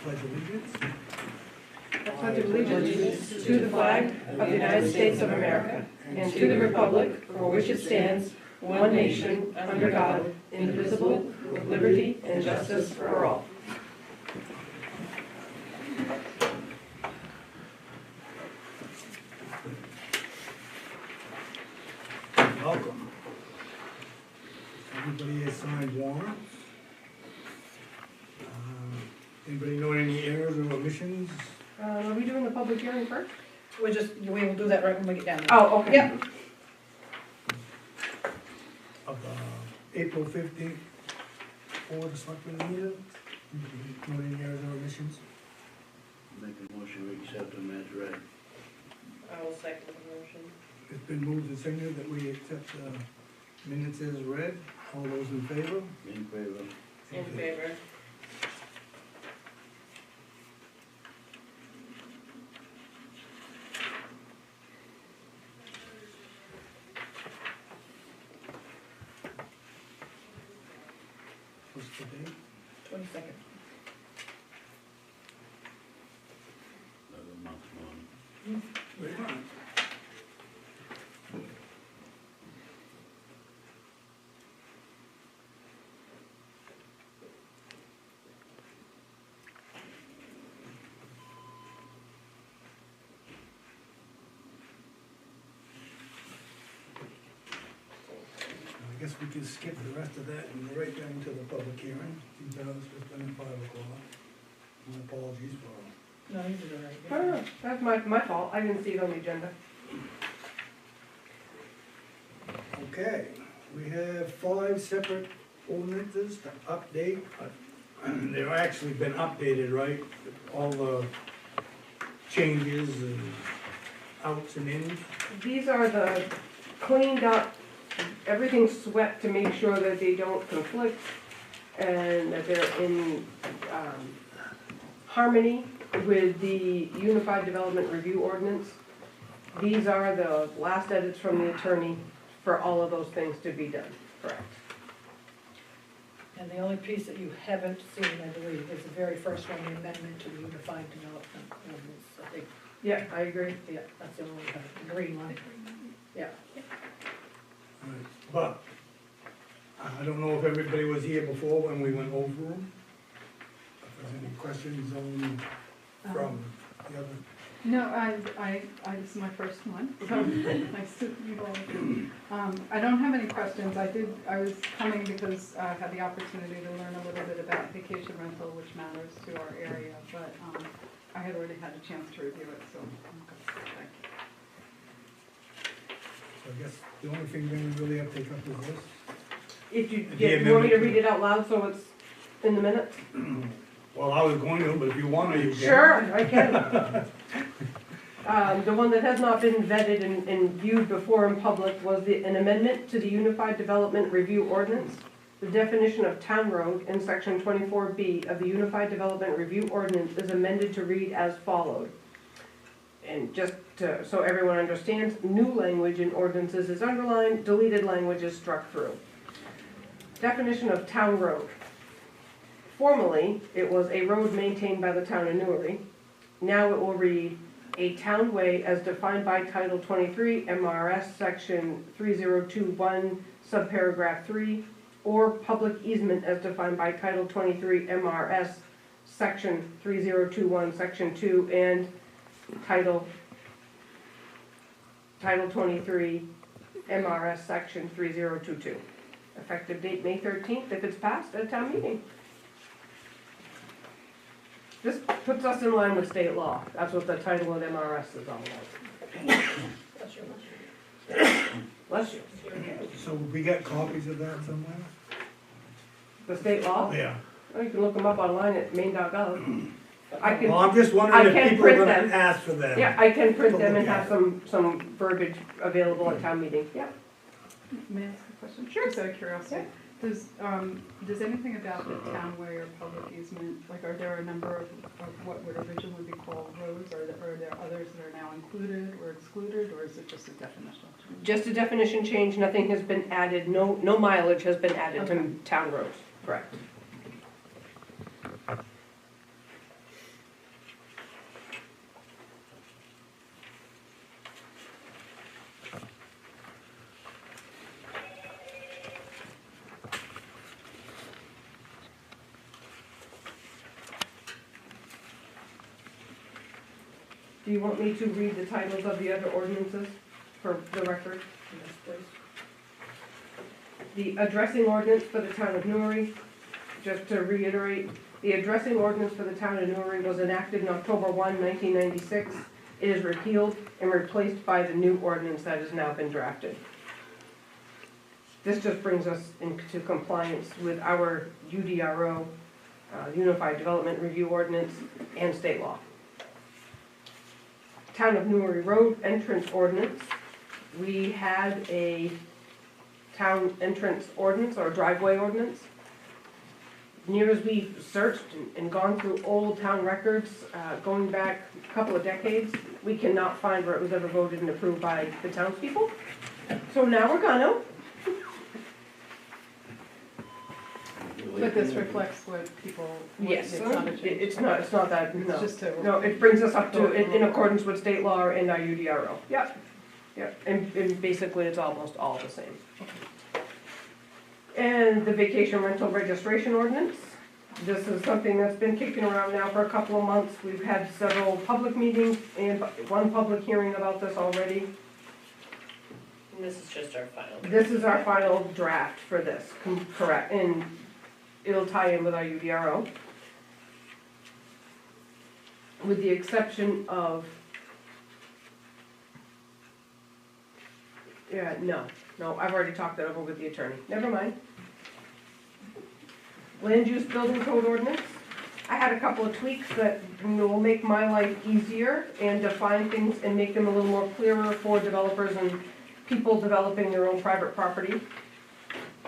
pledge allegiance. I pledge allegiance to the flag of the United States of America and to the republic for which it stands, one nation, under God, indivisible, with liberty and justice for all. Welcome. Everybody has signed warrants. Anybody know any errors or omissions? Are we doing the public hearing first? We will do that right when we get down there. Oh, okay. Yep. Of April 15th, for the Selectmans meeting. Know any errors or omissions? Make a motion, we accept them as read. I will second the motion. It's been moved and seconded that we accept the minutes as read. All those in favor? In favor. In favor. What's the date? 22nd. Another month long. Wait a minute. I guess we can skip the rest of that and go right down to the public hearing. Since that was just done at 5 o'clock. My apologies for. No, you did it right. Oh, that's my fault. I didn't see it on the agenda. Okay, we have 5 separate ordinances to update. They've actually been updated, right? All the changes and outs and ins. These are the cleaned up, everything's swept to make sure that they don't conflict and that they're in harmony with the Unified Development Review Ordinance. These are the last edits from the attorney for all of those things to be done, correct? And the only piece that you haven't seen, I believe, is the very first one, the amendment to the Unified Development Ordinance. I think, Yeah, I agree. yeah, that's the only one, the green one. Yeah. Right. But I don't know if everybody was here before when we went over them. If there's any questions on from the other. No, this is my first one, so nice to meet all of you. I don't have any questions. I was coming because I had the opportunity to learn a little bit about vacation rental, which matters to our area, but I had already had a chance to review it, so I'm good. Thank you. So I guess the only thing we really have to take up is this. If you, The you want me to amendment. read it out loud so it's in the minutes? Well, I was going to, but if you want to, you can. Sure, I can. The one that has not been vetted and viewed before in public was an amendment to the Unified Development Review Ordinance. The definition of town road in section 24B of the Unified Development Review Ordinance is amended to read as followed. And just so everyone understands, new language in ordinances is underlined, deleted language is struck through. Definition of town road. Formerly, it was a road maintained by the town of Newry. Now it will read, a townway as defined by Title 23 MRS Section 3021 subparagraph 3, or public easement as defined by Title 23 MRS Section 3021 Section 2 and Title 23 MRS Section 3022. Effective date May 13th if it's passed at town meeting. This puts us in line with state law. That's what the title of MRS is all about. That's your motion. Bless you. So we got copies of that somewhere? The state law? Yeah. Oh, you can look them up online at maine.gov. I Well, can, I'm just wondering I if can people are print gonna them. ask for them. yeah, I can print them and have some verbiage available at town meeting. Yeah. May I ask a question? Sure. Just out of curiosity. Does anything about the townway or public easement, like are there a number of what would originally be called roads? Are there others that are now included or excluded, or is it just a definitional change? Just a definition change. Nothing has been added. No mileage has been added Okay. to town roads. Correct. Do you want me to read the titles of the other ordinances for the record? Yes, please. The addressing ordinance for the town of Newry, just to reiterate, the addressing ordinance for the town of Newry was enacted in October 1, 1996. It is repealed and replaced by the new ordinance that has now been drafted. This just brings us into compliance with our UDRO, Unified Development Review Ordinance, and state law. Town of Newry Road entrance ordinance. We had a town entrance ordinance or driveway ordinance. Near as we've searched and gone through old town records, going back a couple of decades, we cannot find where it was ever voted and approved by the townspeople. So now we're gonna. But this reflects what people, Yes, it's not a change. it's not that, It's no. just to. No, it brings us up to, in accordance with state law and our UDRO. Yep, yep, and basically it's almost all the same. And the vacation rental registration ordinance. This is something that's been kicking around now for a couple of months. We've had several public meetings and one public hearing about this already. And this is just our final. This is our final draft for this, correct, and it'll tie in with our UDRO. With the exception of, no, I've already talked that over with the attorney, never mind. Land use building code ordinance. I had a couple of tweaks that will make my life easier and define things and make them a little more clearer for developers and people developing their own private property.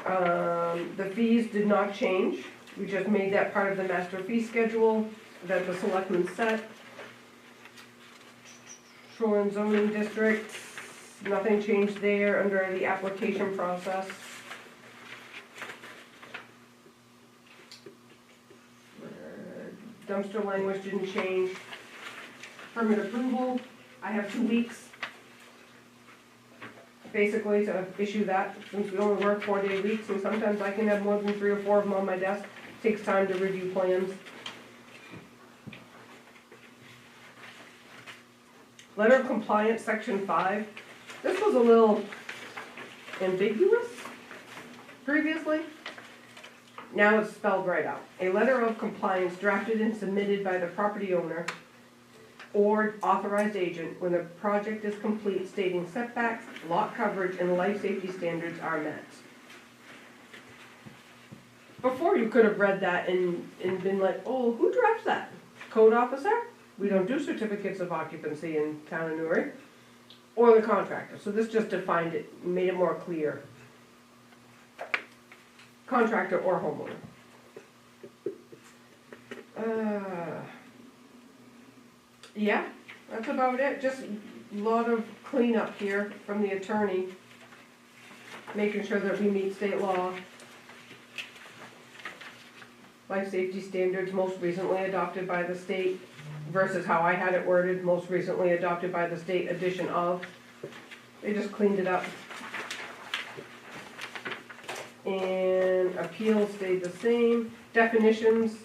The fees did not change. We just made that part of the master fee schedule that the selectmen set. Shoreline zoning district, nothing changed there under the application process. Dumpster language didn't change. Permit approval, I have 2 weeks. Basically to issue that, since we only work 4-day weeks, and sometimes I can have more than 3 or 4 of them on my desk. Takes time to review plans. Letter of compliance, section 5. This was a little ambiguous previously. Now it's spelled right out. A letter of compliance drafted and submitted by the property owner or authorized agent when the project is complete, stating setbacks, lot coverage, and life safety standards are met. Before, you could have read that and been like, oh, who drafts that? Code officer? We don't do certificates of occupancy in town of Newry. Or the contractor. So this just defined it, made it more clear. Contractor or homeowner. Yeah, that's about it. Just a lot of cleanup here from the attorney. Making sure that we meet state law. Life safety standards most recently adopted by the state versus how I had it worded, most recently adopted by the state, addition of. They just cleaned it up. And appeals stayed the same. Definitions,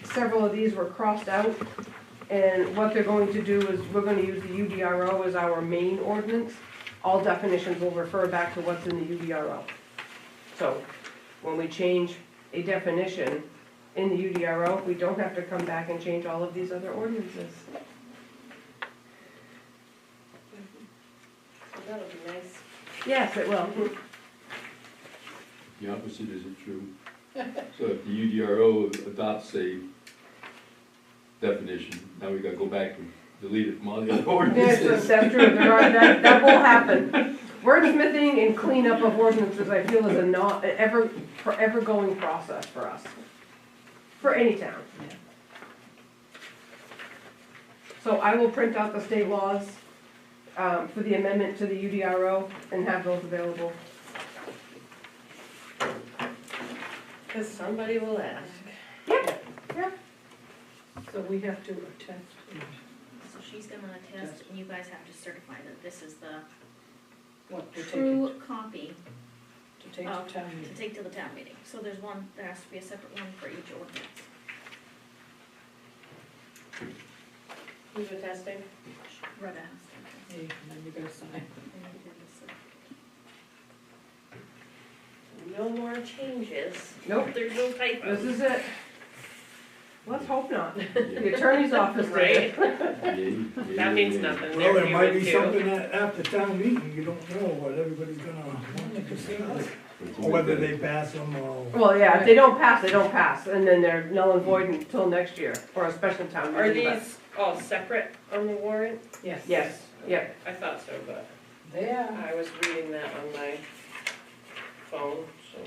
several of these were crossed out. And what they're going to do is we're gonna use the UDRO as our main ordinance. All definitions will refer back to what's in the UDRO. So when we change a definition in the UDRO, we don't have to come back and change all of these other ordinances. So that'll be nice. Yes, it will. The opposite isn't true. So if the UDRO adopts a definition, now we gotta go back and delete it from all the other Yes, ordinances. that's true, that will happen. Wordsmithing and cleanup of ordinances, I feel, is a forever going process for us. For any town. So I will print out the state laws, for the amendment to the UDRO and have those available. Cause somebody will ask. So we have to attest, So she's gonna attest, and you guys have to certify that this is the what, to take true it, copy to take to town to meeting. take to the town meeting. So there's one, there has to be a separate one for each ordinance. Who's attesting? Rhoda has Me, and then you guys sign. to. No more changes. Nope. There's no typos. This is it. Let's hope not. The attorney's office did. Right? That means nothing. Well, They're there might be human too. something after town meeting, you don't know what everybody's gonna want to discuss. Or whether they pass them or. Well, yeah, if they don't pass, they don't pass, and then they're null and void until next year, or a special town Are meeting. but- these all separate on the warrant? Yes. Yes, yep. I thought so, but There. I was reading that on my phone, so.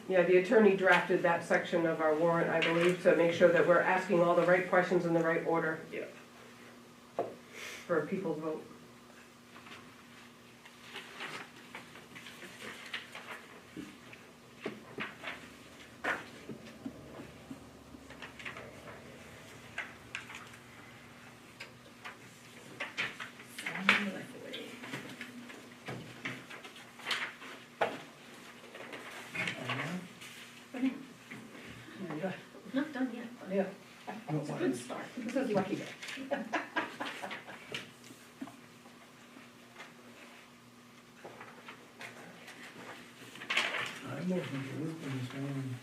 Yeah, the attorney drafted that section of our warrant, I believe, to make sure that we're asking all the right questions in the right order. Yep. For a people's vote. Not done yet, but Yeah, it's a good start. this is lucky day. I'm looking for Lisbon this morning.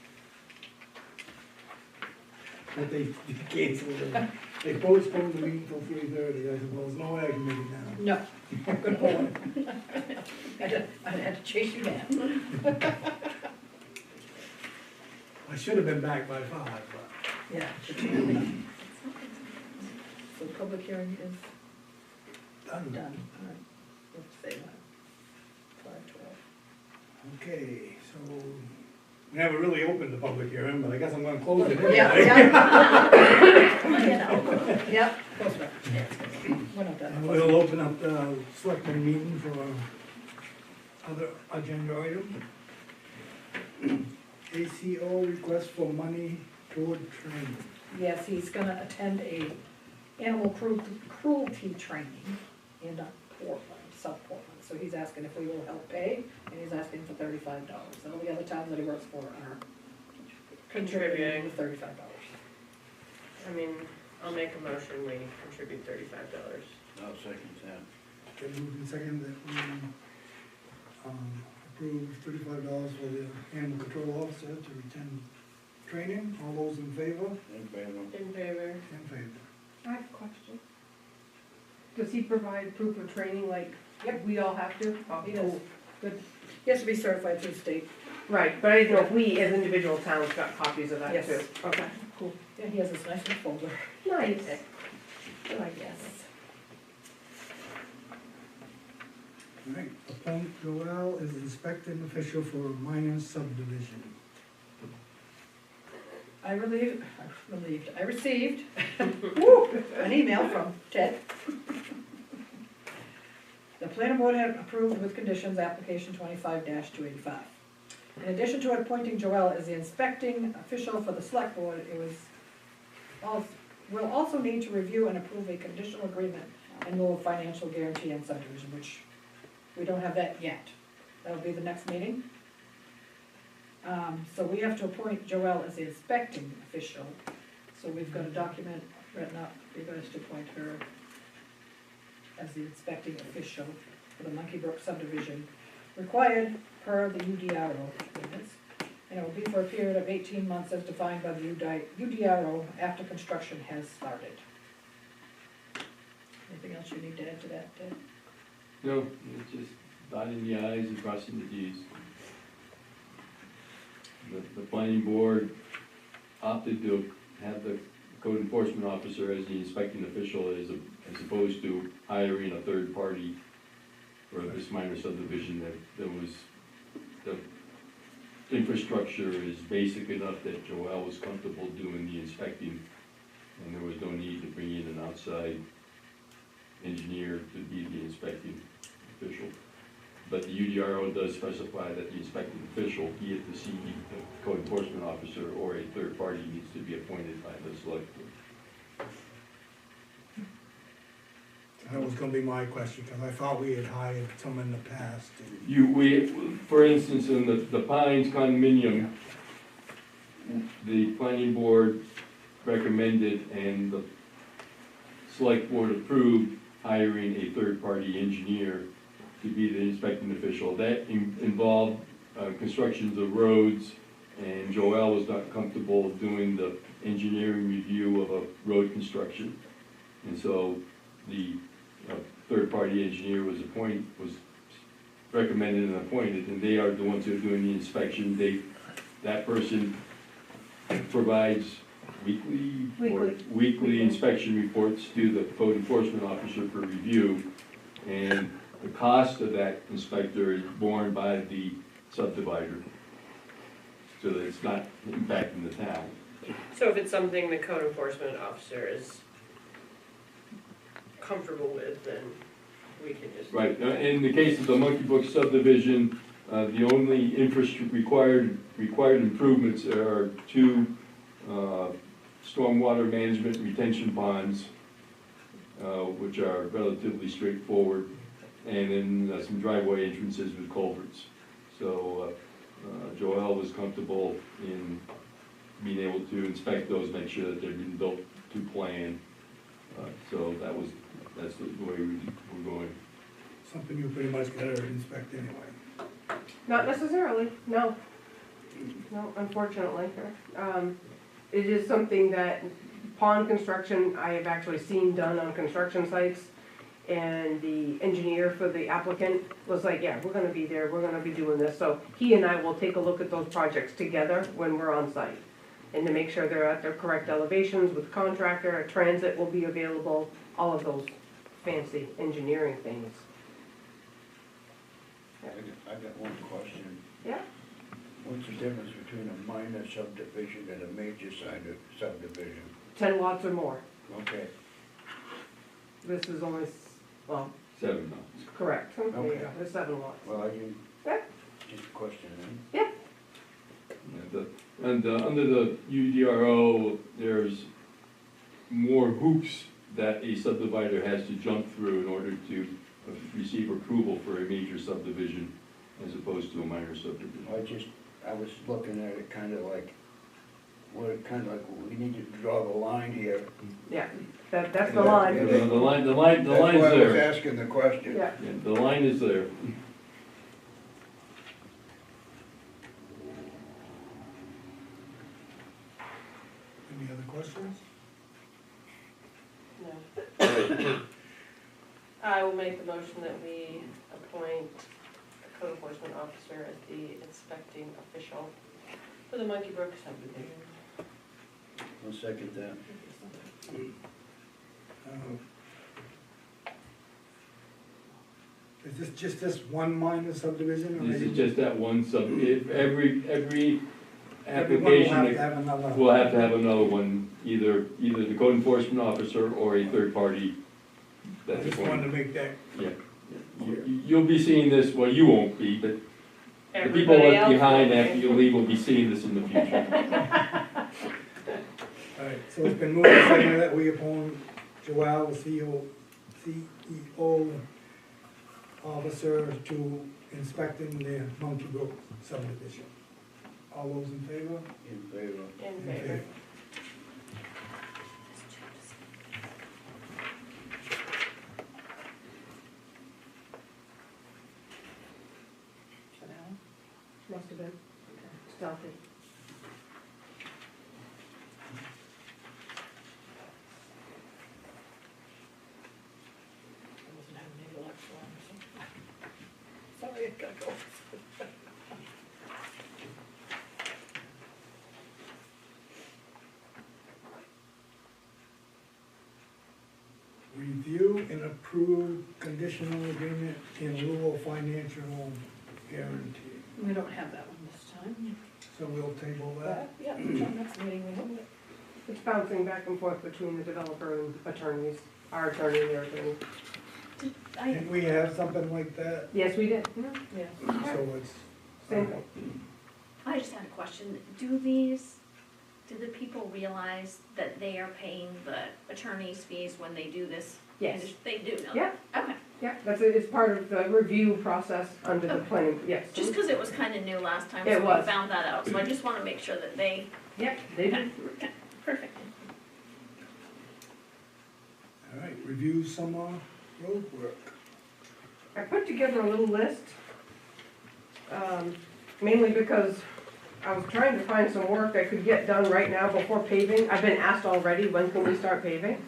But they canceled it. They postponed the meeting till 3:30. I said, well, there's no way I can make it now. No, good boy. I had to chase you down. I should have been back by 5, but. Yeah. So public hearing is Done. done. All right. Let's say that. 5:12. Okay, so we never really opened the public hearing, but I guess I'm gonna close it anyway. Yeah. Yep, close enough. We're not And done. we'll open up the selectmen meeting for other agenda item. ACO request for money toward training. Yes, he's gonna attend a animal cruelty training in Portland, South Portland. So he's asking if we will help pay, and he's asking for $35. All the other towns that he works for are contributing with $35. I mean, I'll make a motion, we contribute $35. I'll second that. Okay, moved and second that we, approve $35 for the animal control officer to attend training. All those in favor? In favor. In favor. In favor. I have a question. Does he provide proof of training like Yep. we all have to? Oh, He does. cool. Good. He has to be certified through the state. Right, but I didn't know if we as individual towns got copies of that Yes. too. Okay, cool. Yeah, he has this nice little folder. Nice. So I guess. All right, appoint Joel as inspecting official for minor subdivision. I received an email from Ted. The planning board had approved with conditions application 25-285. In addition to appointing Joel as the inspecting official for the select board, we'll also need to review and approve a conditional agreement in lieu of financial guarantee and subdivision, which we don't have that yet. That'll be the next meeting. So we have to appoint Joelle as the inspecting official. So we've got a document written up, for you guys to appoint her as the inspecting official for the Monkey Brook subdivision, required per the UDRO agreements. And it will be for a period of 18 months as defined by the UDRO after construction has started. Anything else you need to add to that, Ted? No, it's just dotting the i's and crossing the t's. The planning board opted to have the code enforcement officer as the inspecting official as opposed to hiring a third party for this minor subdivision that was, the infrastructure is basic enough that Joelle was comfortable doing the inspecting, and there was no need to bring in an outside engineer to be the inspecting official. But the UDRO does specify that the inspecting official, be it the CE, the code enforcement officer, or a third party, needs to be appointed by the select board. That was gonna be my question, because I thought we had hired some in the past. For instance, in the Pines condominium, the planning board recommended, and the select board approved hiring a third-party engineer to be the inspecting official. That involved constructions of roads, and Joel was not comfortable doing the engineering review of a road construction. And so the third-party engineer was recommended and appointed, and they are the ones who are doing the inspection. That person provides weekly inspection reports to the code enforcement officer for review. And the cost of that inspector is borne by the subdivider, so that it's not impacting the town. So if it's something the code enforcement officer is comfortable with, then we can just. Right, in the case of the Monkey Brook subdivision, the only required improvements are 2 stormwater management retention ponds, which are relatively straightforward, and then some driveway entrances with culverts. So Joel was comfortable in being able to inspect those, make sure that they've been built to plan. So that's the way we're going. Something you pretty much gotta inspect anyway. Not necessarily, no. No, unfortunately. It is something that pond construction, I have actually seen done on construction sites. And the engineer for the applicant was like, yeah, we're gonna be there, we're gonna be doing this. So he and I will take a look at those projects together when we're on site. And to make sure they're at their correct elevations with contractor, a transit will be available, all of those fancy engineering things. I got one question. Yeah. What's the difference between a minor subdivision and a major subdivision? 10 lots or more. Okay, This is only, well, 7 months. correct. Okay. There's 7 lots. well, I didn't, Yeah. just a question then. And under the UDRO, there's more hoops that a subdivider has to jump through in order to receive approval for a major subdivision as opposed to a minor subdivision. I was looking at it kind of like, we need to draw the line here. Yeah, that's the line. The line's That's why I was there. asking the question. Yeah. Yeah, the line is there. Any other questions? No. I will make the motion that we appoint a code enforcement officer as the inspecting official for the Monkey Brook subdivision. I'll second that. Is this just this one minor subdivision? or This is maybe just that one if every everyone application will have another? we'll have to have another one, either the code enforcement officer or a third party. I That's just appointed. wanted to make that, You'll be seeing this, well, you won't be, but the people Everybody left else behind will after be. you leave will be seeing this in the future. all right, so it's been moved and seconded that we appoint Joel, the CEO officer, to inspecting the Monkey Brook subdivision. All those in favor? In favor. In favor. Must have been stealthy. I wasn't having any luck, so sorry, I gotta go. Review and approve conditional agreement in lieu of financial guarantee. We don't have that one this time. So we'll table that. Yeah, next meeting we have it. It's bouncing back and forth between the developer and attorneys, our attorney and their attorney. Didn't we have something like that? Yes, we did. Yeah. So it's. Same thing. I just had a question. Do the people realize that they are paying the attorney's fees when they do this? Yes. They do know? Yeah. Okay, Yeah, it's part of the review process under the Okay. planning, yes. just because it was kind of new last time, It so we was. found that out, so I just want to make sure that they, Yep, they do. okay, perfect. All right, review some, road work. I put together a little list, mainly because I was trying to find some work I could get done right now before paving. I've been asked already, when can we start paving?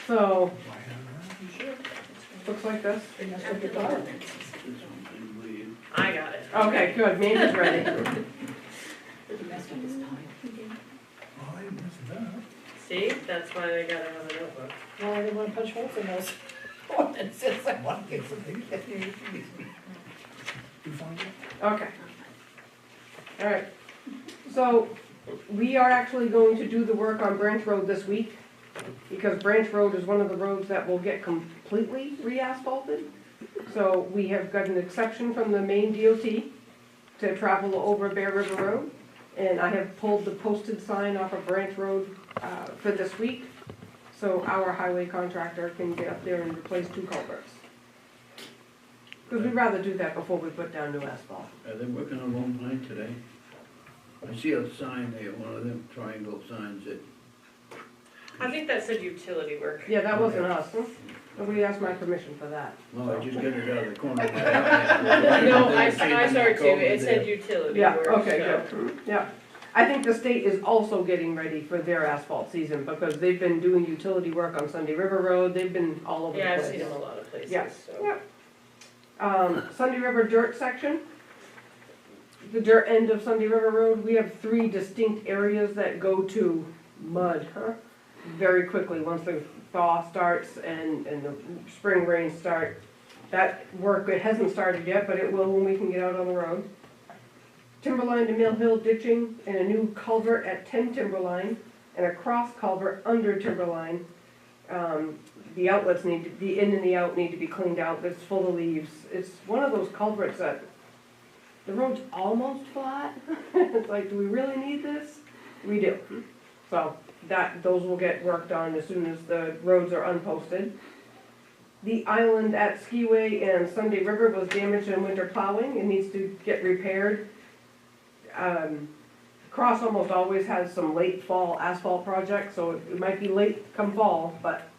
So, Why have You should. looks like this. Bring us up your car. I got it. Okay, good, Mandy's ready. He messed up his time. that? Oh, I missed that. See, that's why I gotta have a notebook. Well, I didn't wanna punch holes in those ordinances. I want to get some. You find it? Okay. All right. So, we are actually going to do the work on Branch Road this week, because Branch Road is one of the roads that will get completely re-asphalted. So, we have got an exception from the main DOT to travel over Bear River Road. And I have pulled the posted sign off of Branch Road, for this week. So our highway contractor can get up there and replace 2 culverts. Because we'd rather do that before we put down new asphalt. Are they working on Lone Pine today? I see a sign there, one of them triangle signs that, I think that said utility work. Yeah, that wasn't us, huh? Nobody asked my permission for that. well, I just got it out of the corner of my eye. No, I saw it too, it said utility Yeah, work, okay, so. good, yeah. I think the state is also getting ready for their asphalt season, because they've been doing utility work on Sunday River Road, they've been all over the Yeah, place. I've seen them a lot of places, Yeah, so. yeah. Sunday River dirt section, the dirt end of Sunday River Road, we have 3 distinct areas that go to mud, very quickly, once the thaw starts and the spring rains start. That work, it hasn't started yet, but it will when we can get out on the road. Timberline to Mill Hill ditching, and a new culvert at 10 Timberline, and a cross culvert under Timberline. The outlets need to, the in and the out need to be cleaned out, it's full of leaves. It's one of those culverts that, the road's almost flat. It's like, do we really need this? We do. So, those will get worked on as soon as the roads are unposted. The island at Skiway and Sunday River was damaged in winter plowing, it needs to get repaired. Cross almost always has some late fall asphalt projects, so it might be late come fall, but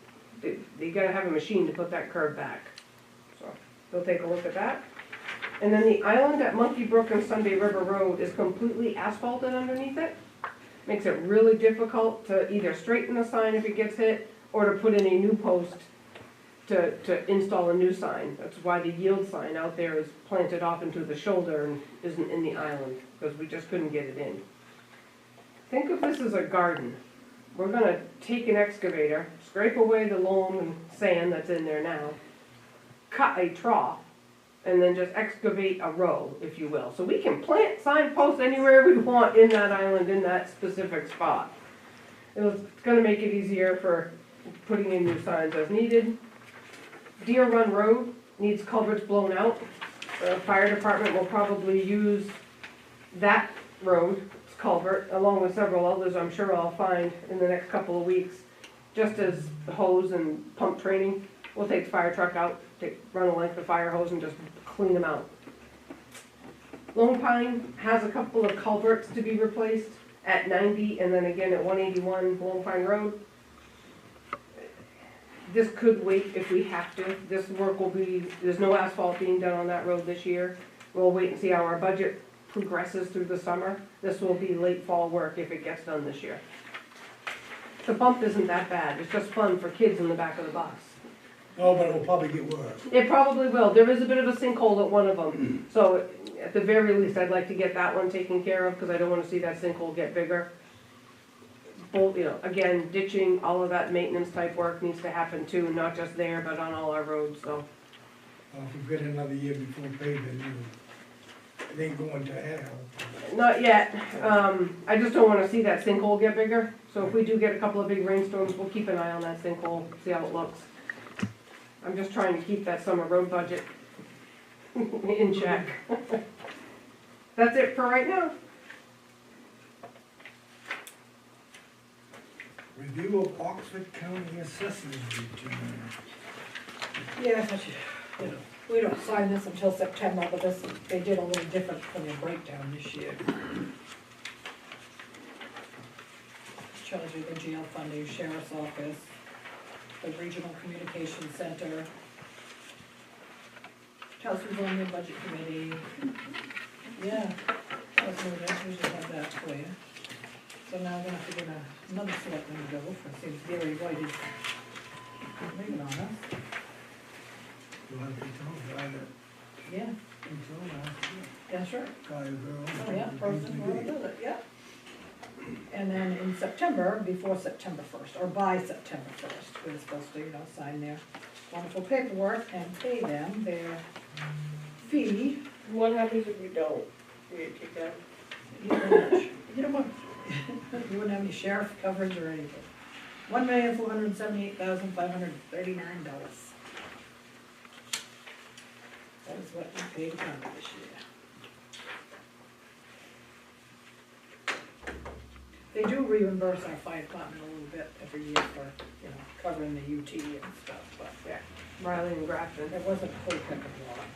they gotta have a machine to put that curb back. So, they'll take a look at that. And then the island at Monkey Brook and Sunday River Road is completely asphalted underneath it. Makes it really difficult to either straighten the sign if it gets hit, or to put in a new post to install a new sign. That's why the yield sign out there is planted off into the shoulder and isn't in the island, because we just couldn't get it in. Think of this as a garden. We're gonna take an excavator, scrape away the loam and sand that's in there now, cut a trough, and then just excavate a row, if you will. So we can plant signposts anywhere we want in that island, in that specific spot. It's gonna make it easier for putting in new signs as needed. Deer Run Road needs culverts blown out. The fire department will probably use that road culvert, along with several others I'm sure I'll find in the next couple of weeks, just as hose and pump training. We'll take the fire truck out, run a length of fire hose and just clean them out. Lone Pine has a couple of culverts to be replaced at 90 and then again at 181 Lone Pine Road. This could wait if we have to. This work will be, there's no asphalt being done on that road this year. We'll wait and see how our budget progresses through the summer. This will be late fall work if it gets done this year. The bump isn't that bad. It's just fun for kids in the back of the bus. Oh, but it will probably get worse. It probably will. There is a bit of a sinkhole at one of them. So at the very least, I'd like to get that one taken care of because I don't want to see that sinkhole get bigger. Both, you know, again, ditching, all of that maintenance type work needs to happen too, not just there, but on all our roads, so. Well, if we get another year before paving, it ain't going to hell. Not yet. I just don't want to see that sinkhole get bigger. So if we do get a couple of big rainstorms, we'll keep an eye on that sinkhole, see how it looks. I'm just trying to keep that summer road budget in check. That's it for right now. Review of Oxford County Assessors Return. Yeah, but you know, we don't sign this until September, but this, they did a little different from the breakdown this year. Shows you the jail funding, sheriff's office, the Regional Communication Center. Tells who's on the budget committee. Yeah, that's what it is, we should have that for you. So now I'm gonna have to get another selectman to go, for it seems Gary White is leaving on us. You'll have to tell the guy that, Yeah, until last year, yeah, sure. guy or girl. Oh, yeah, person, whoever does it, yeah. And then in September, before September first, or by September first, we're supposed to, sign their wonderful paperwork and pay them their fee. What happens if we don't? We get kicked out? You know what? You wouldn't have any sheriff coverage or anything. $1,478,539. That is what we paid the county this year. They do reimburse our fire department a little bit every year for, covering the UT and stuff, but Yeah, Riley and Grafton. it wasn't a whole heck of a lot.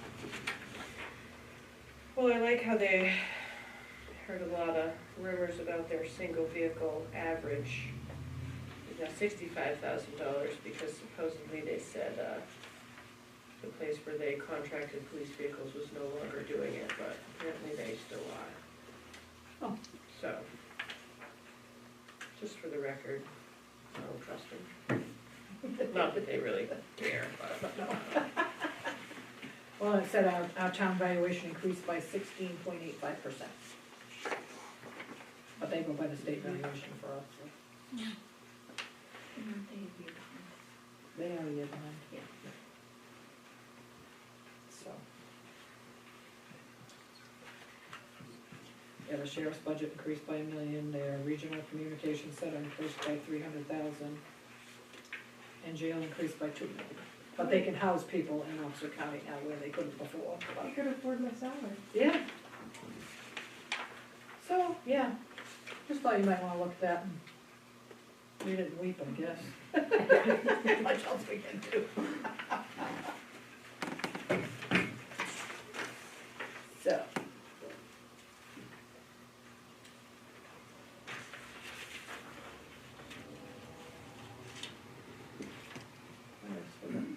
Well, I like how they heard a lot of rumors about their single vehicle average. Is now $65,000 because supposedly they said, the place where they contracted police vehicles was no longer doing it, but apparently they still are. Oh. So, just for the record, I don't trust them. Not that they really care, but. No. Well, it said our town valuation increased by 16.85%. But they go by the state valuation for us, so they are a year behind. Yeah. So. Yeah, the sheriff's budget increased by $1 million, their regional communication center increased by $300,000, and jail increased by $2 million. But they can house people in Officer County now where they couldn't before. I could afford my salary. Yeah. So, yeah, just thought you might wanna look at that and read it and weep, I guess. Much else we can do. So.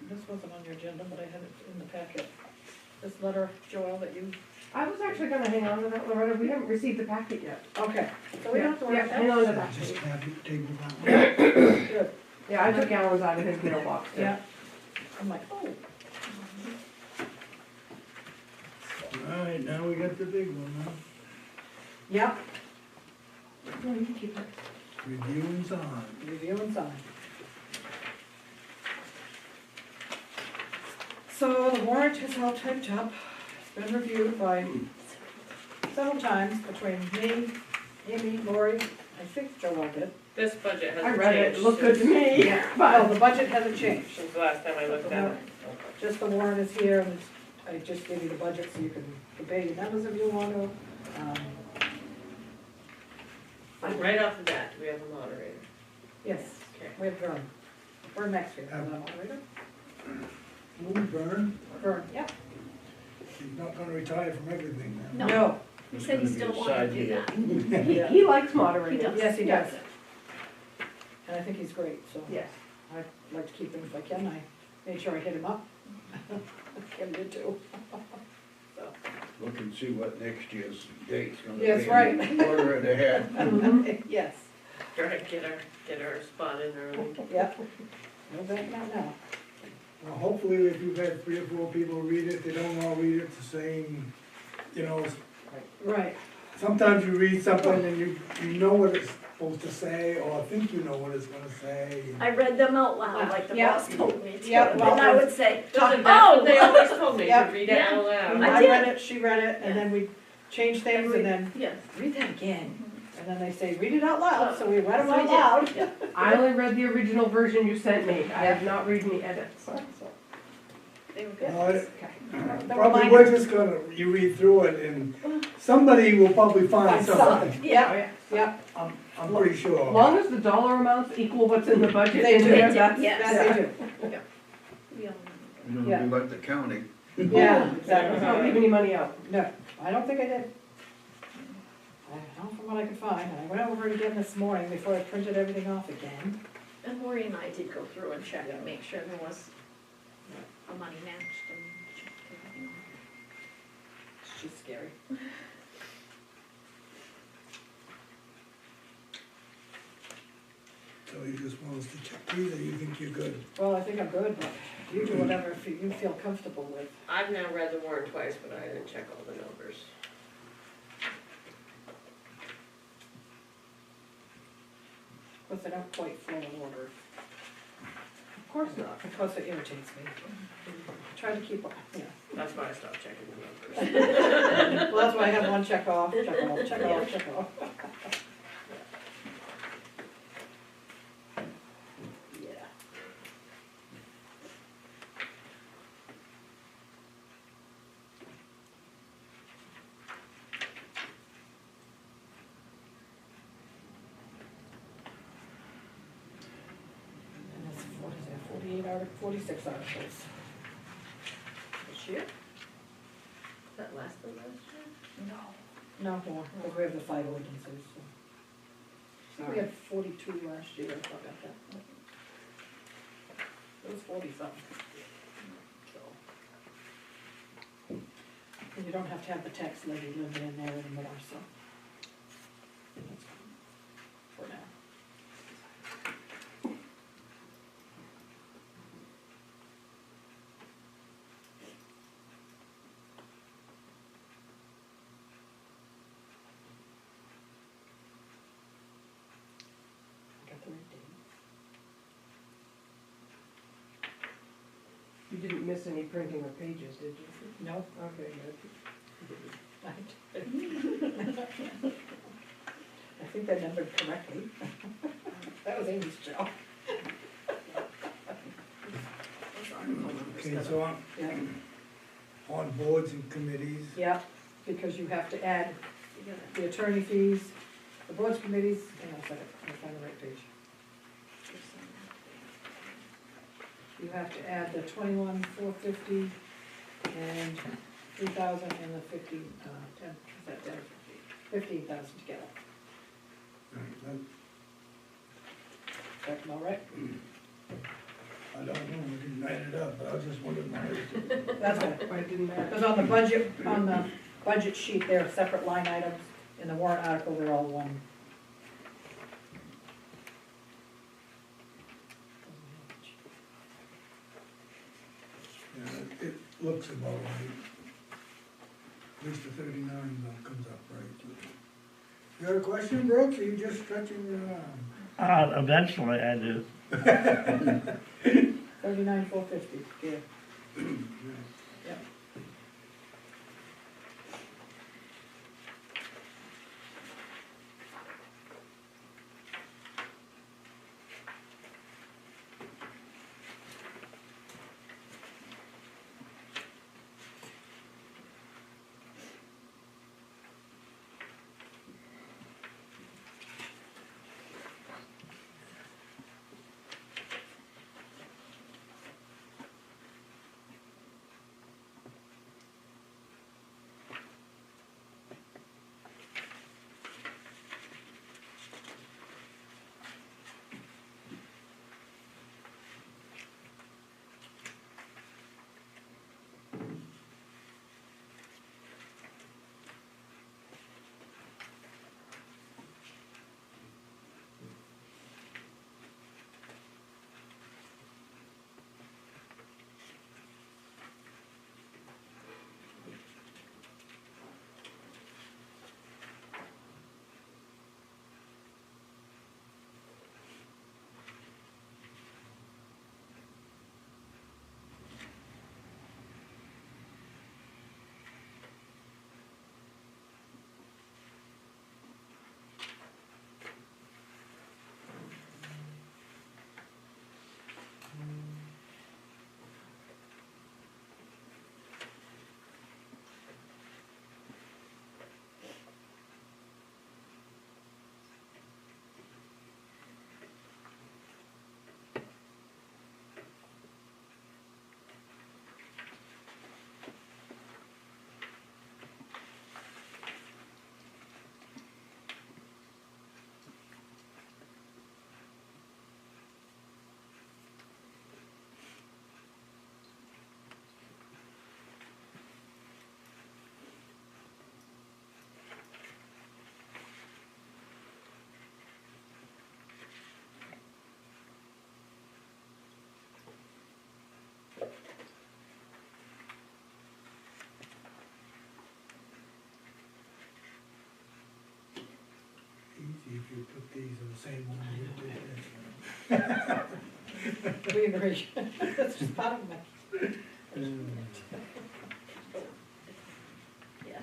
This wasn't on your agenda, but I had it in the packet. This letter, Joelle, that you, I was actually gonna hang on to that, Loretta, we haven't received the packet yet. okay, so we don't have to worry Yeah, about hang that? on to that. Just have you table that one. Good, Yeah, I took Alan's out of his mailbox too. yeah. I'm like, oh. All right, now we got the big one, huh? Yep, No, you can keep it. Review and sign. review and sign. So the warrant is all typed up, it's been reviewed by several times between me, Amy, Lori, I think Joelle did. This budget hasn't I changed. read it, it looked good to me, Well, but, the budget hasn't changed. Since the last time I looked at it. Just the warrant is here, and I just gave you the budget so you can debate your numbers if you want to. Right off the bat, do we have a moderator? Yes, Okay. we have Vern. Vern next week, is that moderator? Move, Vern. Vern, yeah. He's not gonna retire from everything now. No. He said he still It's wanted gonna to be do a that. he likes He moderating. does. Yes, he does. And I think he's great, so. Yes. I'd like to keep him if I can. I made sure I hit him up. Kim did too. So. Look and see what next year's date's gonna be. Yes, right. Order it ahead. Yes, Right, get our spot in early. yep. No betting out now. Well, hopefully if you've had 3 or 4 people read it, they don't all read it the same, Right. sometimes you read something and you know what it's supposed to say, or think you know what it's gonna say. I read them out loud, like the Yeah. boss told me to, Yeah, and well, I would say, That's what they oh! always told me, Yeah. to read it Yeah. out loud. I I did. read it, she read it, and then we changed things, and then, Yes. read that again. And then they say, read it out loud, so we read them So I out did. loud. I only read the original version you sent me, I have not read any edits, so. They were good. Well, Okay. Probably we're just gonna, you read through it and somebody will probably find Find something. Oh, Yeah, yeah. yeah, I'm pretty As sure. long as the dollar amounts equal what's in the budget They in do. there, They that's. do, yes. that they do. We all You know, Yeah. be like the county. Yeah, Let's exactly. not leave any money out. No, I don't think I did. I don't from what I could find. I went over it again this morning before I printed everything off again. And Lori Lori and I did go through and check and make sure there was the money matched and checked everything off. It's just scary. So you just want us to check these, or you think you're good? Well, I think I'm good, but you do whatever you feel comfortable with. I've now read the warrant twice, but I didn't check all the numbers. Because they don't quite flow in order. Of course not. Because it irritates me. Try to keep up, yeah. That's why I stopped checking the numbers. Well, that's why I have one check off, check off, check off, check off. Yeah. And that's, what is that, 46 articles. This year? Is that less than last year? No more, because we have the 5 ordinances, so. I think we had 42 last year, I thought about that. It was 40-something. So. And you don't have to have the tax levy limit in there anymore, so. That's good for now. Got the right date. You didn't miss any printing of pages, did you? No, Okay, good. I think they numbered correctly. That was Amy's job. Those article numbers. Okay, so Yeah, on boards and committees, yeah, because you have to add You gotta- the attorney fees, the boards, committees, hang on a second, let me find the right page. You have to add the 21,450 and 3,000 and the 10, is that 10? 15,000 together. right, That's all right? I don't know, we didn't write it up, but I was just wondering why it was. That's it. Why didn't that? Because on the budget sheet, there are separate line items. In the warrant article, they're all one. Yeah, it looks about right. At least the 39 comes up right. You got a question, Brooks, or you just stretching your arm? Eventually I do. 39,450, yeah. Yep. same one. We agree. That's just part of my. Yeah.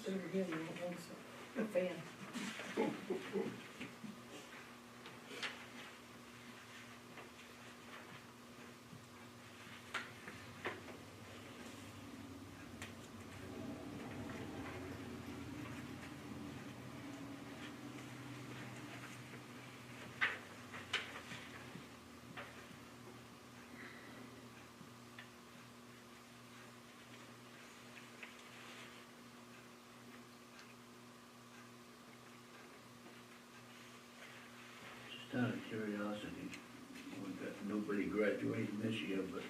So over here, we want also a fan. Just out of curiosity, we've got nobody graduating this year, but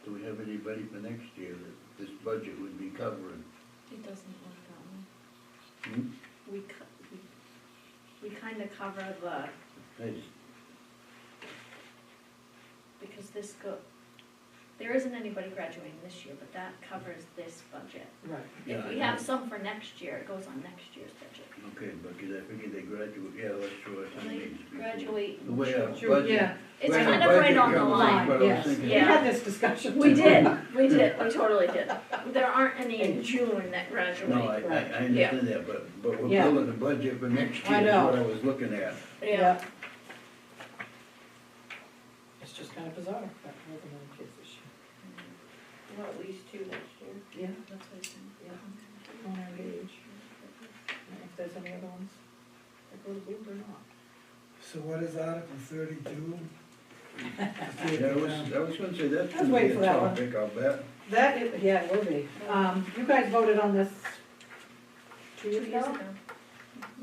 do we have anybody for next year that this budget would be covering? It doesn't work that way. Hmm? We kind of cover the, I just, because there isn't anybody graduating this year, but that covers this budget. Right. Yeah, If I we know. have some for next year, it goes on next year's budget. okay, but cause I figured they graduate, yeah, that's true, I They think before. graduate, The way our Sure, budget. yeah. it's way our kind of right budget on the covers line. what I was Yes, thinking. we Yeah. had this discussion. We too. we totally did. There aren't any in June that graduate. No, I understand that, but we're Yeah. building the budget for next I year, is know. what I was looking at. Yeah, It's just kind of bizarre, that wasn't in the case this year. Well, at least two next year. Yeah, that's what it's in. Yeah. On our gauge, if there's any other ones that go to Blue or not. So what is Article 32? Yeah, I was gonna say, that's I was gonna waiting be for a that one. topic, I'll bet. That is, yeah, it will be. You guys voted on this 2 years 2 years ago? ago.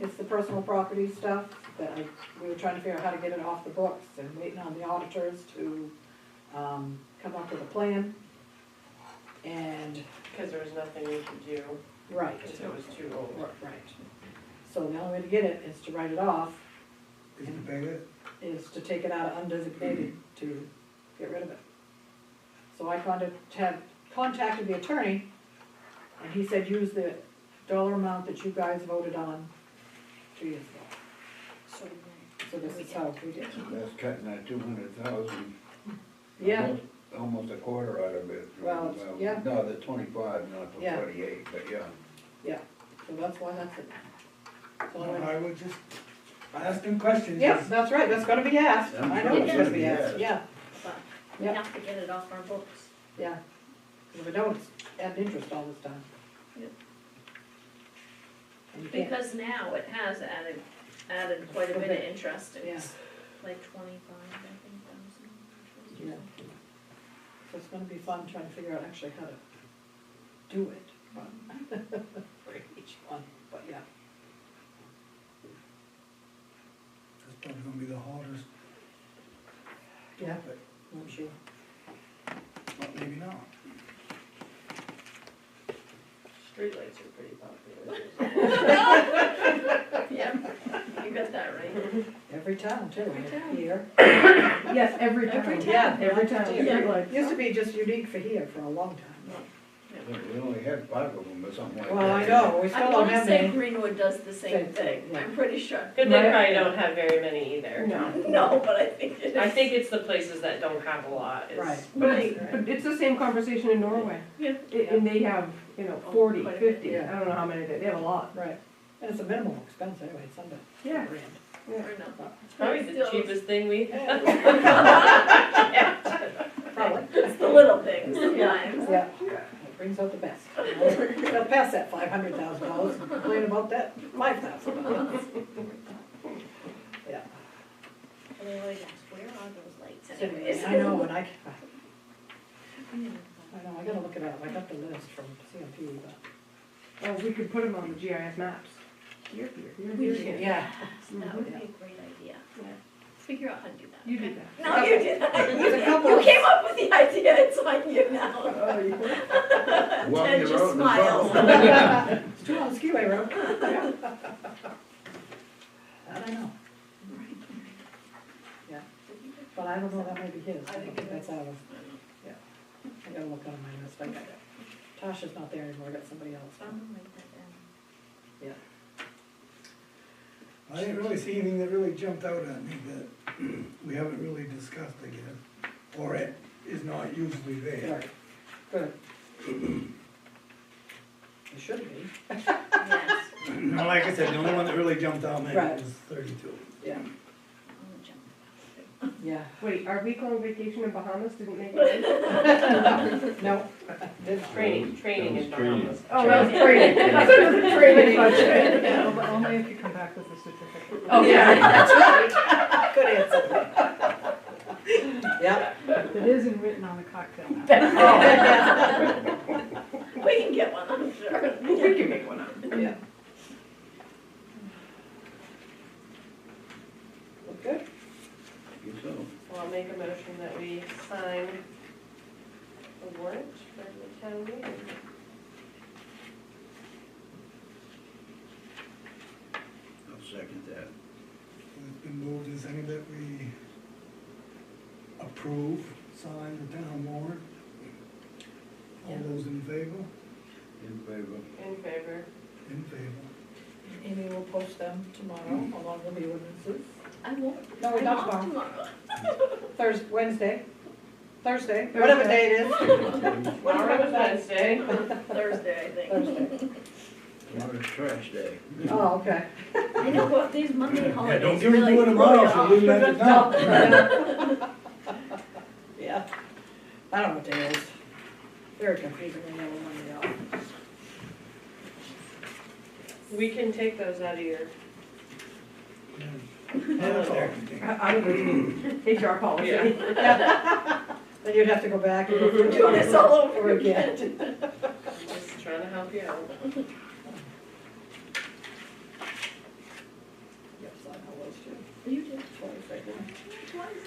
It's the personal property stuff that we were trying to figure out how to get it off the books and waiting on the auditors to, come up with a plan. And, Because there was nothing we could do, right, because it was too old. right. So the only way to get it is to write it off, Is to pay it? is to take it out of undesignated to get rid of it. So I contacted the attorney, and he said use the dollar amount that you guys voted on 2 years ago. So, So this is how we did. That's cutting that 200,000. Yeah, Almost a quarter out of it. Well, yeah. No, the 25, not the Yeah. 48, but yeah. yeah, so that's why that's it. So Well, I- I would just ask them questions. Yes, that's right, that's gonna be asked, I'm I know sure it's gonna be asked, yeah, but we Yeah. have to get it off our books. yeah. Because we know it's at interest all this time. Yep. And you can't- Because now it has added quite a bit of interest. It's like 25, I think, thousand. Yeah. So it's gonna be fun trying to figure out actually how to do it, but, for each one, but yeah. That's probably gonna be the hardest Yeah, topic, I'm sure. but maybe not. Streetlights are pretty popular. Yeah, you got that right. Every town too, Every town. here. Yes, every time. Every Yeah, Every time, Yeah. streetlights. Used to be just unique for here for a long time. We only had 5 of them or something like that. Well, I know, we I still don't wanna have say any. Greenwood does the same Same thing, thing, yeah. I'm pretty sure. But they probably don't have very many either. No, No, but I think it is. I think it's the places that don't have a lot is. Right. but Right. it's, but it's the same conversation in Norway. Yeah. And they have, 40, Quite a bit, 50, yeah. I don't know how many, they have a lot. Right, and it's a minimal expense anyway, it's under Yeah. $1,000. Yeah. Or no. It's probably the Still- cheapest thing we have. Probably, It's the little things sometimes. yeah, it brings out the best. They'll pass that $500,000 and complain about that $5,000. Yeah. And they always ask, where are those lights anyways? I know, and I gotta look it up, I got the list from CMP, but. Oh, we could put them on the GIS maps. Here, here, We here, should. here. Yeah. That would be a great idea. Yeah. Figure out how to do that. You did that. No, you did that. There's a couple You of- came up with the idea, it's on you now. Well, Ted you're just out in the smiles. front. two on the skiway road. Yeah. That I know, yeah, but I don't know, that might be his, I don't think that's out of, yeah. I gotta look on my list, I got it. Tasha's not there anymore, I got somebody else. Yeah. I didn't really see anything that really jumped out at me that we haven't really discussed, I guess, or it is not usually there. Right, good. It should be, Yes. No, like I said, the only one that really jumped out at me Right. was 32. yeah, yeah. Wait, our week long vacation in Bahamas didn't make it? No, did not. Training in That was training. Bahamas. Oh, that was training. I thought it was a training budget. Yeah, but only if you come back with a certificate. Oh, yeah. That's right, good answer. Yeah. It isn't written on the cocktail map. We can get one, I'm sure. We can make one up. Yeah. Look good? I guess so. Well, I'll make a motion that we sign the warrant for the town meeting. I'll second that. It's been moved, is any that we approve, sign the town warrant? All those in favor? In favor. In favor. In favor. Amy will post them tomorrow, along with the ordinances. I won't. No, I'm not off tomorrow. Thursday, whatever day it is. Tomorrow is Wednesday. Thursday, I think. Thursday. Tomorrow's trash day. Oh, okay. I know, but these Monday Yeah, holidays don't give them really to her throw you tomorrow, she'll off. leave that down. Yeah, I don't know what day it is. Very confusing when you have a Monday off. We can take those out of your, That's all. I would, HR policy. Yeah. then you'd have to go back and go Do through this all over again. just trying to help you out. Yes, I know those two. You did. Twice, right now. Twice.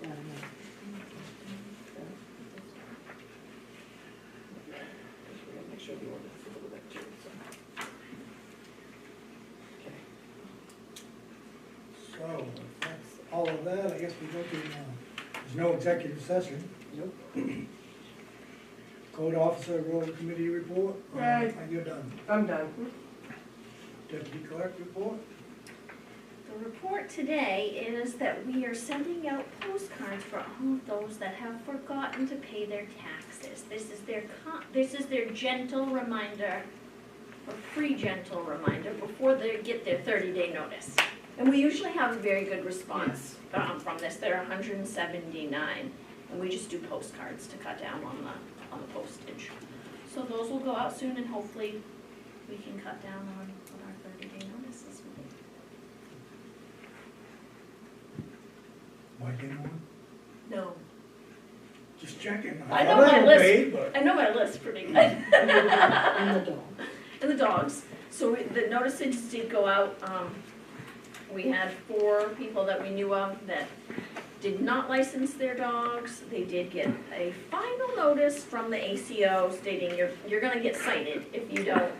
Yeah, I know. Just we gotta make sure the ordinance is a little bit too, so. Okay. So, if that's all of that, I guess we go to, there's no executive session. Nope. Code officer, road committee report? Or Right. are you done? I'm done. Deputy clerk report? The report today is that we are sending out postcards for all of those that have forgotten to pay their taxes. This is their gentle reminder, or pre-gentle reminder, before they get their 30-day notice. And we usually have a very good response from this. There are 179, and we just do postcards to cut down on the postage. So those will go out soon, and hopefully we can cut down on what our 30-day notices will be. Mike, anyone? No. Just checking. I know thought my were list. paid, but- I know my list pretty good. And the dog. And the dogs. So the notices did go out. We had 4 people that we knew of that did not license their dogs. They did get a final notice from the ACO stating you're gonna get cited if you don't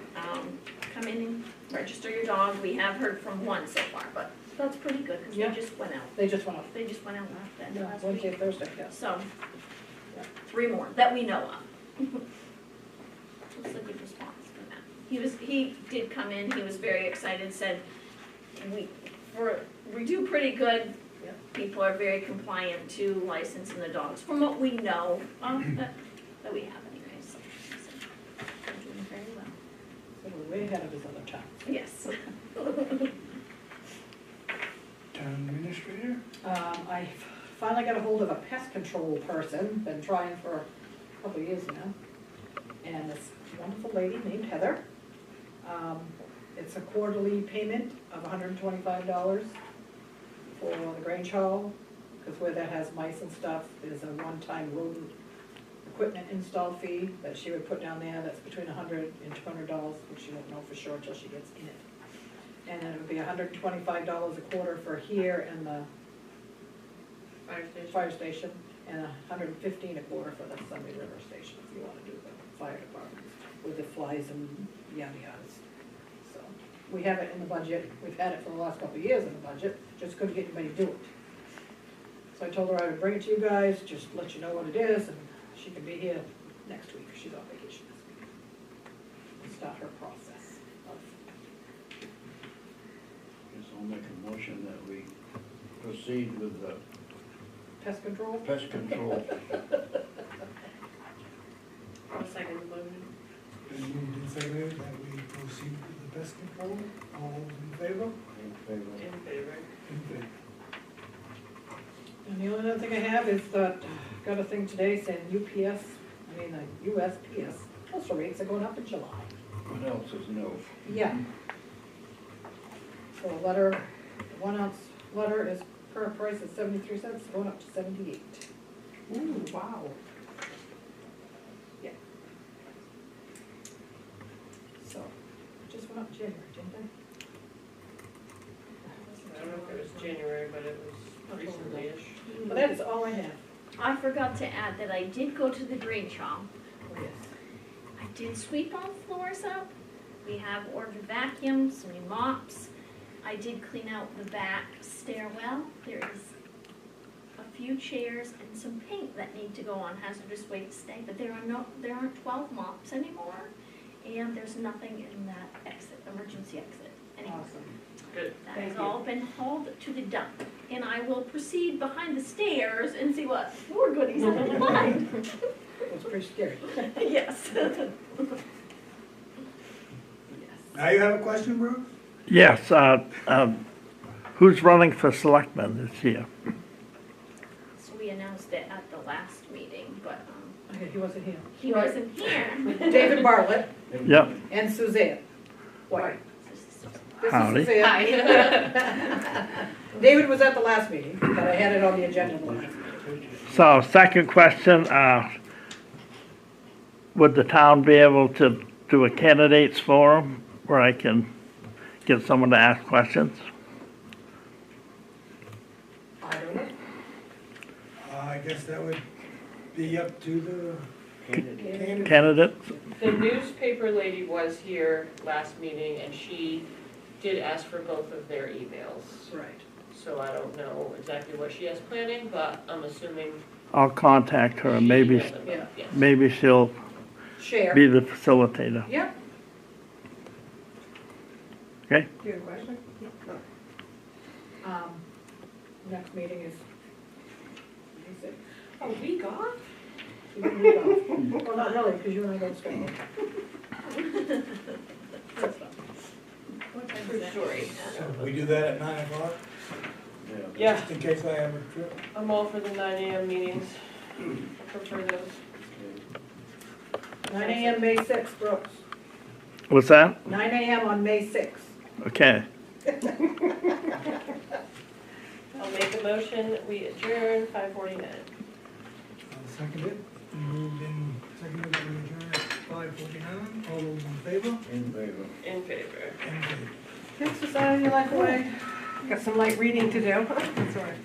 come in and register your dog. We have heard from 1 so far, but that's pretty good because Yeah. they just went out. They just went off. They just went out last Yeah, last Wednesday, week. Thursday, yes. So, Yeah. 3 more that we know of. Looks like a good response from that. He did come in, he was very excited, said, we do pretty good. Yep. People are very compliant to licensing the dogs, from what we know, that we have anyways. So, they're doing very well. So we're way ahead of his other towns. Yes. Town administrator? I finally got a hold of a pest control person, been trying for a couple of years now. And this wonderful lady named Heather. It's a quarterly payment of $125 for the Grange Hall, because where that has mice and stuff, there's a one-time rodent equipment install fee that she would put down there, that's between $100 and $200, which she won't know for sure until she gets in it. And then it would be $125 a quarter for here and the Fire station. fire station, and $115 a quarter for the Sunday River Station, if you wanna do the fire department, with the flies and yada yadas. So, we have it in the budget, we've had it for the last couple of years in the budget, just couldn't get anybody to do it. So I told her I would bring it to you guys, just let you know what it is, and she can be here next week, she's on vacation this week. And start her process of, Guess I'll make a motion that we proceed with the pest control. pest control. I'll second the motion. Been moved and seconded that we proceed with the pest control. All those in favor? In favor. In favor. In favor. And the only other thing I have is that, got a thing today saying USPS, postal rates are going up in July. What else is new? Yeah. So a letter, a 1 ounce letter is current price is 73 cents, going up to 78. Ooh, wow. Yeah. So, it just went up in January, didn't they? I don't know if it was January, but it was recently-ish. But that is all I have. I forgot to add that I did go to the grade shop. Oh, yes. I did sweep all floors up. We have ordered vacuums, we mops. I did clean out the back stairwell. There is a few chairs and some paint that need to go on hazardous waste day, but there aren't 12 mops anymore. And there's nothing in that exit, emergency exit anymore. Awesome. Good. That Thank has you. all been hauled to the dump. And I will proceed behind the stairs and see what more goodies I can find. It was pretty scary. Yes. Yes. Now you have a question, Bruce? Yes, who's running for selectman this year? So we announced it at the last meeting, but Okay, he wasn't here. he Right. wasn't here. David Bartlett Yep, and Suzanne White. This is Howdy. Suzanne. David was at the last meeting, but I had it on the agenda the last meeting. so second question, would the town be able to do a candidates forum where I can get someone to ask questions? I don't know. I guess that would be up to the candidate. Candidates? The newspaper lady was here last meeting and she did ask for both of their emails. Right. So I don't know exactly what she has planning, but I'm assuming. I'll contact her, she maybe, emailed them both, Yeah. yes. maybe she'll Share. be the facilitator, Yep. okay? Do you have a question? Next meeting is, A week off? you can leave off. Well, not really, because you and I go to school. That's fine. True story. So we do that at 9 o'clock, Yeah, just in case I have a trip. I'm all for the 9 AM meetings. I prefer those. 9 AM, May 6th, Brooks. What's that? 9 AM on May 6th. Okay, I'll make a motion, we adjourn 5:49. I'll second it. Moved and seconded that we adjourn at 5:49. All those in favor? In favor. In favor. In favor. Thanks for signing your life away. Got some light reading to do. That's all right.